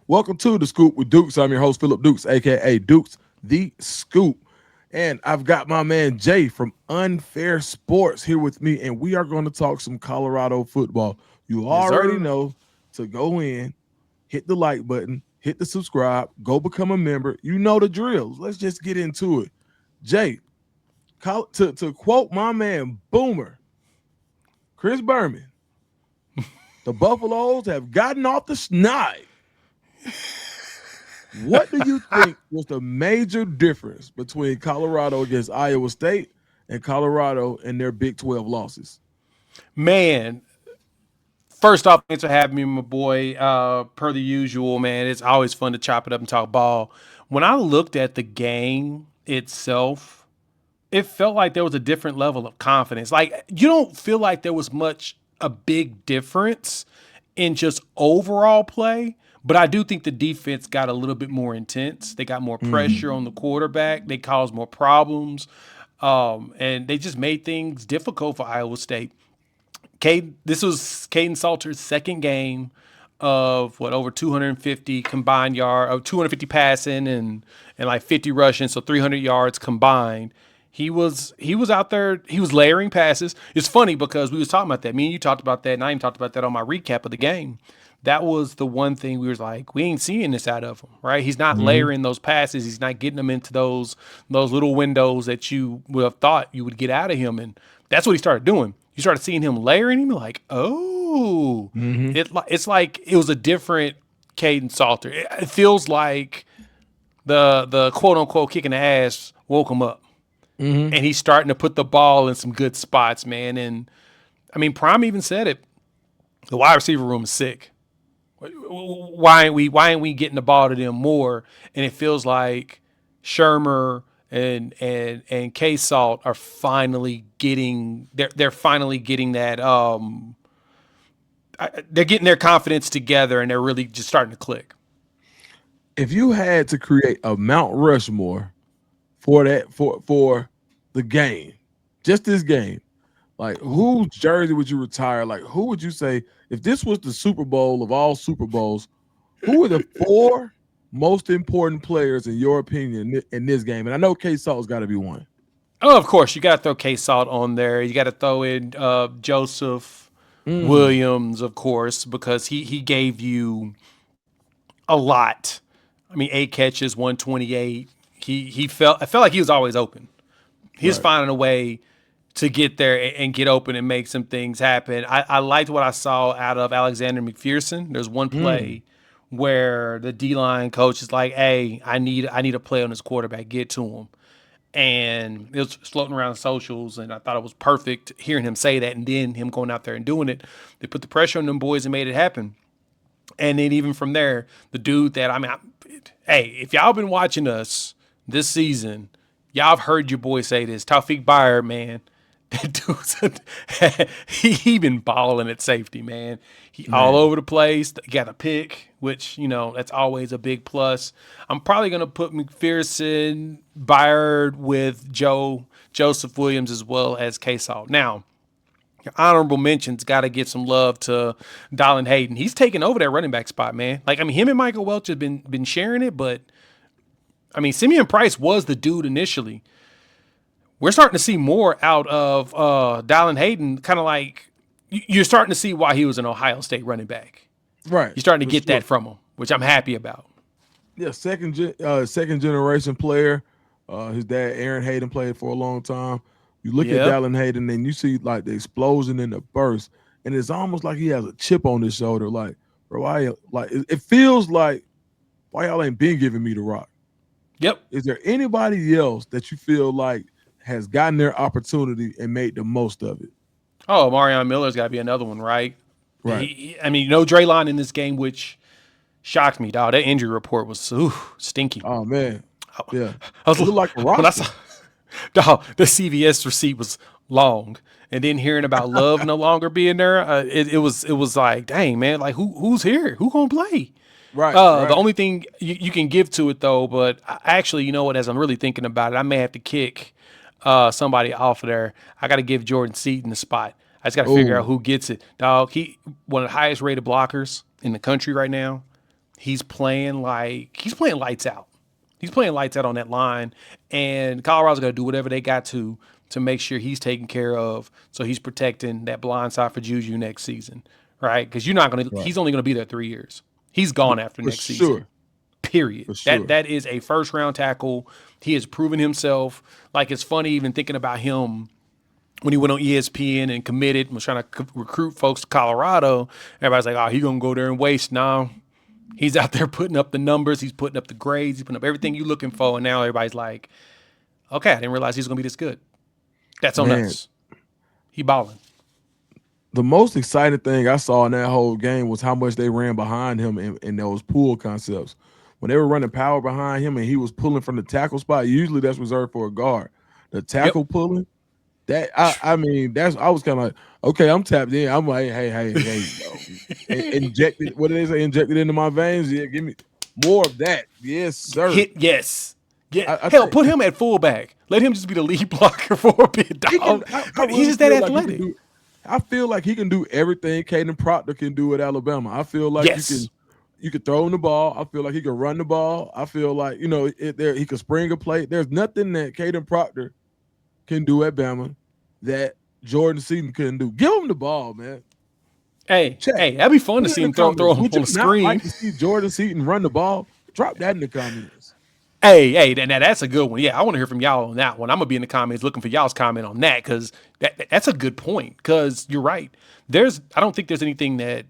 Welcome to the Scoop with Dukes. I'm your host, Philip Dukes, aka Dukes the Scoop. And I've got my man Jay from Unfair Sports here with me, and we are going to talk some Colorado football. You Yes, already sir. know to go in, hit the like button, hit the subscribe, go become a member. You know the drills. Let's just get into it. Jay, to quote my man Boomer, Chris Berman, the Buffaloes have gotten off the schneid. What do you think was the major difference between Colorado against Iowa State and Colorado and their Big 12 losses? Man, first off, thanks for having me, my boy. Per the usual, man, it's always fun to chop it up and talk ball. When I looked at the game itself, it felt like there was a different level of confidence. Like, you don't feel like there was much a big difference in just overall play, but I do think the defense got a little bit more intense. They got more pressure Mhm. on the quarterback. They caused more problems. And they just made things difficult for Iowa State. This was Caden Salter's second game of what over 250 combined yard, of 250 passing and like 50 rushing, so 300 yards combined. He was out there. He was layering passes. It's funny because we was talking about that. Me and you talked about that, and I even talked about that on my recap of the game. That was the one thing we was like, we ain't seeing this out of him, right? He's not Mhm. layering those passes. He's not getting them into those little windows that you would have thought you would get out of him, and that's what he started doing. You started seeing him layering him, like, oh, Mhm. it's like it was a different Caden Salter. It feels like the quote unquote kicking the ass woke him up, Mhm. and he's starting to put the ball in some good spots, man. And I mean, Prime even said it. The wide receiver room is sick. Why ain't we getting the ball to them more? And it feels like Shermer and K Salt are finally getting they're finally getting that they're getting their confidence together and they're really just starting to click. If you had to create a Mount Rushmore for the game, just this game, like Ooh. whose jersey would you retire? Like who would you say if this was the Super Bowl of all Super Bowls? Who are the four most important players in your opinion in this game? And I know K Salt's got to be one. Oh, of course, you got to throw K Salt on there. You got to throw in Joseph Mm, Williams, of course, because he gave you a lot. I mean, 8 catches, 128. I felt like he was always open. He was right. finding a way to get there and get open and make some things happen. I liked what I saw out of Alexander McPherson. There's one Mm, play where the D line coach is like, "Hey, I need a play on this quarterback. Get to him." And it was floating around socials, and I thought it was perfect hearing him say that, and then him going out there and doing it. They put the pressure on them boys and made it happen. And then even from there, the dude that hey, if y'all been watching us this season, y'all have heard your boy say this. Taufik Bayer, man, that he been balling at safety, man. He all man. over the place. He got a pick, which that's always a big plus. I'm probably gonna put McPherson, Bayer with Joseph Williams as well as K-Salt. Now, your honorable mentions got to give some love to Dylan Hayden. He's taking over that running back spot, man. Like, I mean, him and Michael Welch have been sharing it, but I mean, Simeon Price was the dude initially. We're starting to see more out of Dylan Hayden. Kind of like you're starting to see why he was an Ohio State running back. Right. You're starting to For get sure. that from him, which I'm happy about. Yeah, second generation player. His dad Aaron Hayden played for a long time. You look at Yep. Dallin Hayden and you see like the explosion and the burst, and it's almost like he has a chip on his shoulder. Like, bro, it feels like why y'all ain't been giving me the rock? Yep. Is there anybody else that you feel like has gotten their opportunity and made the most of it? Oh, Marion Miller's got to be another one, right? Right. I mean, no Draylon in this game, which shocked me, dog. That injury report was stinky. Oh man. Yeah. I was It looked like a when I roster. saw dog, the CVS receipt was long, and then hearing about Love no longer being there, it was like, dang man, like who's here? Who gonna play? Right, The right. only thing you can give to it though, but actually, you know what? As I'm really thinking about it, I may have to kick somebody off of there. I got to give Jordan Seaton the spot. I just got to figure out Oh, who gets it, dog. He one of the highest rated blockers in the country right now. he's playing lights out. He's playing lights out on that line, and Colorado's got to do whatever they got to make sure he's taken care of, so he's protecting that blind side for Juju next season, right? Because you're not going to. Right. He's only going to be there 3 years. He's gone after For next season. sure. Period. For That sure. that is a first round tackle. He has proven himself. Like it's funny even thinking about him when he went on ESPN and committed and was trying to recruit folks to Colorado. Everybody's like, "Oh, he gonna go there and waste." No, he's out there putting up the numbers. He's putting up the grades. He's putting up everything you're looking for. And now everybody's like, "Okay, I didn't realize he's gonna be this good." That's on Man, us. He balling. the most exciting thing I saw in that whole game was how much they ran behind him in those pull concepts. When they were running power behind him and he was pulling from the tackle spot, usually that's reserved for a guard. The Yep. tackle pulling, that I mean, that's I was kind of like, okay, I'm tapped in. I'm like, hey, yo, injected. What did they say? Injected into my veins? Yeah, give me more of that. Yes, sir. Hit yes. Yeah. I Hell, think put him at fullback. Let him just be the lead blocker for a bit, he can. dog. I But he's really just that feel like he can athletic. do. I feel like he can do everything Caden Proctor can do at Alabama. I feel like Yes. you can throw him the ball. I feel like he can run the ball. I feel like he can spring a play. There's nothing that Caden Proctor can do at Bama that Jordan Seaton couldn't do. Give him the ball, man. Hey, Check. hey, that'd be fun Put to it see in the him throw comments. him Would on you the not screen. like to see Jordan Seaton run the ball? Drop that in the comments. Hey, now that's a good one. Yeah, I want to hear from y'all on that one. I'm gonna be in the comments looking for y'all's comment on that because that's a good point. Because you're right. I don't think there's anything that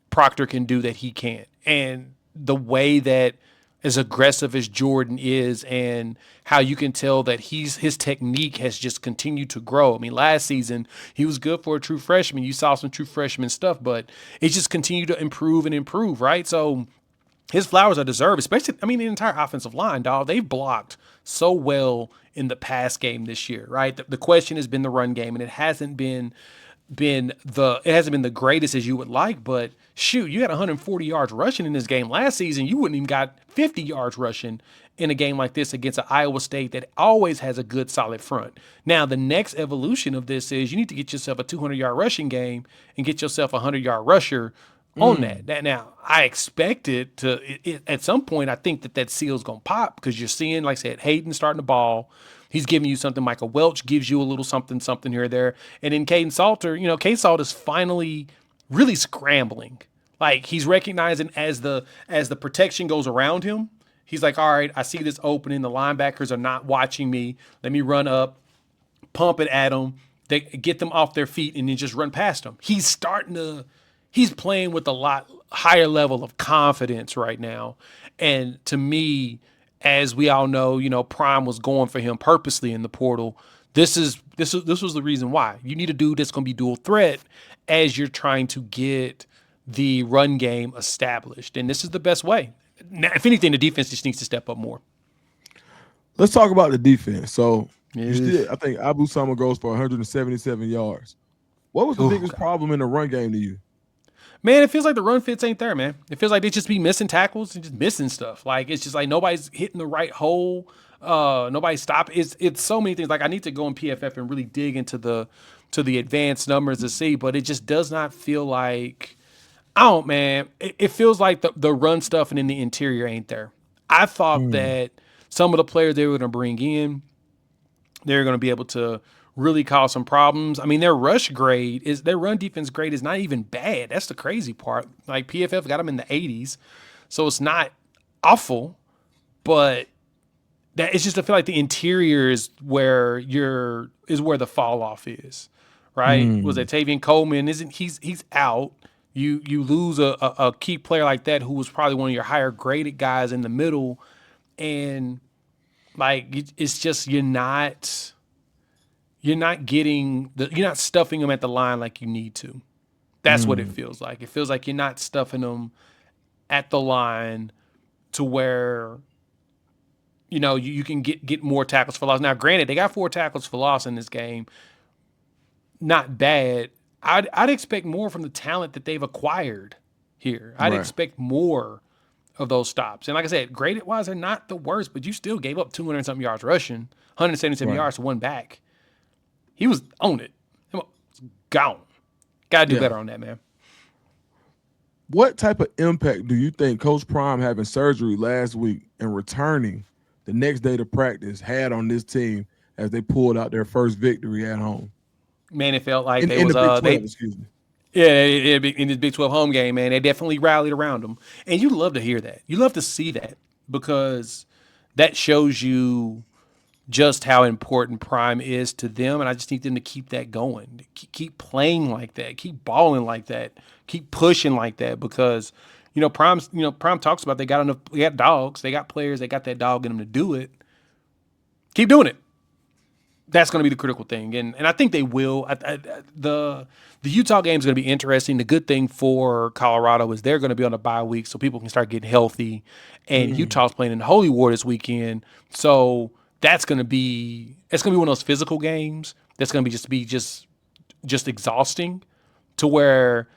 Proctor can do that he can't. And the way that as aggressive as Jordan is and how you can tell that his technique has just continued to grow. I mean, last season he was good for a true freshman. You saw some true freshman stuff, but it just continued to improve and improve, right? So his flowers are deserved, especially, I mean, the entire offensive line, dog. They've blocked so well in the pass game this year, right? The question has been the run game, and it hasn't been the greatest as you would like, but shoot, you had 140 yards rushing in this game last season. You wouldn't even got 50 yards rushing in a game like this against an Iowa State that always has a good solid front. Now, the next evolution of this is you need to get yourself a 200-yard rushing game and get yourself a 100-yard rusher on that. Mm, Now, I expect at some point. I think that seal's gonna pop because you're seeing, like I said, Hayden starting the ball. He's giving you something. Michael Welch gives you a little something, something here or there. And then Caden Salter, Caden Salter is finally really scrambling. Like he's recognizing as the protection goes around him. He's like, all right, I see this opening. The linebackers are not watching me. Let me run up, pump it at them. They get them off their feet and then just run past them. He's playing with a lot higher level of confidence right now. And to me, as we all know, Prime was going for him purposely in the portal. This was the reason why. You need a dude that's going to be dual threat as you're trying to get the run game established. And this is the best way. Now, if anything, the defense just needs to step up more. let's talk about the defense. So you Yeah. still, I think Abu Sama goes for 177 yards. What was the Oh, biggest God. problem in the run game to you? Man, it feels like the run fits ain't there, man. It feels like they just be missing tackles and just missing stuff. Like it's just like nobody's hitting the right hole. Nobody's stopping. It's so many things. Like I need to go in PFF and really dig into the advanced numbers to see, but it just does not feel like I don't, man. It feels like the run stuff and in the interior ain't there. I thought Mm, that some of the players they were going to bring in, they're going to be able to really cause some problems. I mean, their run defense grade is not even bad. That's the crazy part. Like PFF got them in the 80s, so it's not awful, but that it's just I feel like the interior is where the fall off is, right? Was mm, that Tavian Coleman? Isn't he's out? You lose a key player like that who was probably one of your higher graded guys in the middle, and like it's just you're not stuffing them at the line like you need to. That's what it mm. feels like. It feels like you're not stuffing them at the line to where you can get more tackles for loss. Now, granted, they got 4 tackles for loss in this game. Not bad. I'd expect more from the talent that they've acquired here. I'd Right, expect more of those stops. And like I said, graded wise, they're not the worst, but you still gave up 200 something yards rushing, 177 right. yards to one back. He was on it. Gone. Got to do Yeah. better on that, man. What type of impact do you think Coach Prime having surgery last week and returning the next day to practice had on this team as they pulled out their first victory at home Man, it felt like they in the was Big 12? they Excuse me. yeah, in this Big 12 home game, man, they definitely rallied around them. And you love to hear that. You love to see that because that shows you just how important Prime is to them. And I just need them to keep that going, keep playing like that, keep balling like that, keep pushing like that because, Prime talks about they got dogs, they got players, they got that dog in them to do it. Keep doing it. That's going to be the critical thing, and I think they will. The Utah game is going to be interesting. The good thing for Colorado is they're going to be on a bye week, so people can start getting healthy. And Mm, Utah's playing in Holy War this weekend, so that's going to be one of those physical games that's going to be just exhausting to where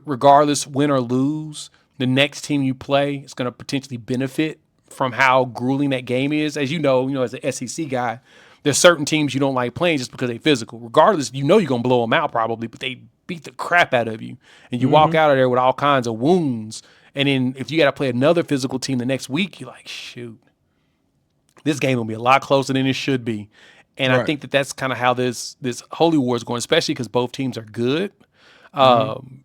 regardless win or lose, the next team you play is going to potentially benefit from how grueling that game is. As as an SEC guy, there's certain teams you don't like playing just because they physical. Regardless, you're gonna blow them out probably, but they beat the crap out of you, and you walk mm-hmm. out of there with all kinds of wounds. And then if you got to play another physical team the next week, you're like, shoot, this game will be a lot closer than it should be. And I Right. think that that's kind of how this Holy War is going, especially because both teams are good. Mm-hmm.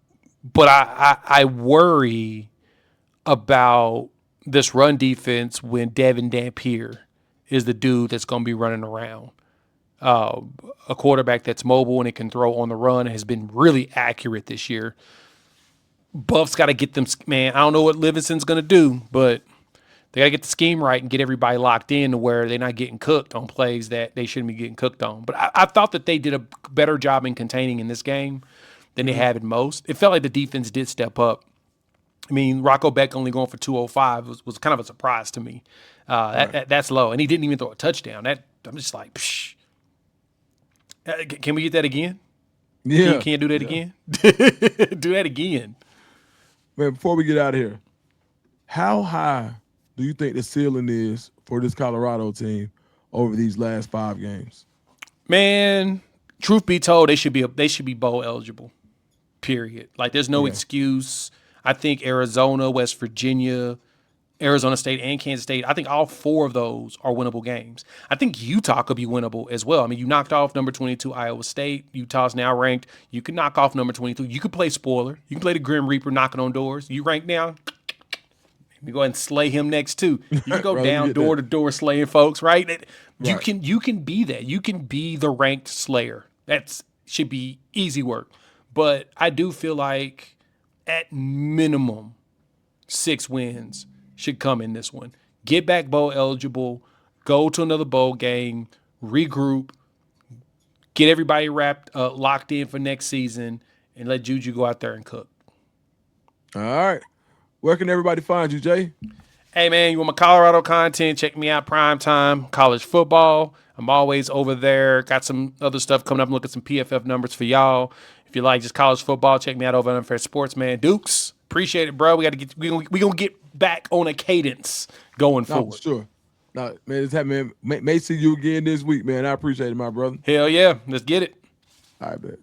But I worry about this run defense when Devin Dampier is the dude that's going to be running around. A quarterback that's mobile and it can throw on the run and has been really accurate this year. Buff's got to get them, man. I don't know what Livingston's going to do, but they got to get the scheme right and get everybody locked in to where they're not getting cooked on plays that they shouldn't be getting cooked on. But I thought that they did a better job in containing in this game than they Mm-hmm. have in most. It felt like the defense did step up. I mean, Rocco Beck only going for 205 was kind of a surprise to me. Right. That's low, and he didn't even throw a touchdown. That I'm just like, psh. Can we get that again? Yeah. Can you do that Yeah. again? Do that again. Man, before we get out of here, how high do you think the ceiling is for this Colorado team over these last 5 games? Man, truth be told, they should be bowl eligible. Period. Like, there's no Yeah. excuse. I think Arizona, West Virginia, Arizona State, and Kansas State, I think all four of those are winnable games. I think Utah could be winnable as well. I mean, you knocked off number 22 Iowa State. Utah's now ranked. You can knock off number 22. You could play spoiler. You can play the Grim Reaper knocking on doors. You rank now. You go ahead and slay him next too. You can go Right. Let me down get door that. to door slaying folks, right? You Right. can you can be that. You can be the ranked slayer. That's should be easy work. But I do feel like at minimum 6 wins should come in this one. Get back bowl eligible, go to another bowl game, regroup, get everybody locked in for next season, and let Juju go out there and cook. All right. Where can everybody find you, Jay? Hey man, you want my Colorado content? Check me out, PrimeTime College Football. I'm always over there. Got some other stuff coming up. I'm looking at some PFF numbers for y'all. If you like just college football, check me out over on Unfair Sports, man. Dukes, appreciate it, bro. We gonna get back on a cadence going No, for forward. sure. No, man, it's happening, man. May see you again this week, man. I appreciate it, my brother. Hell yeah, let's get it. All right, man.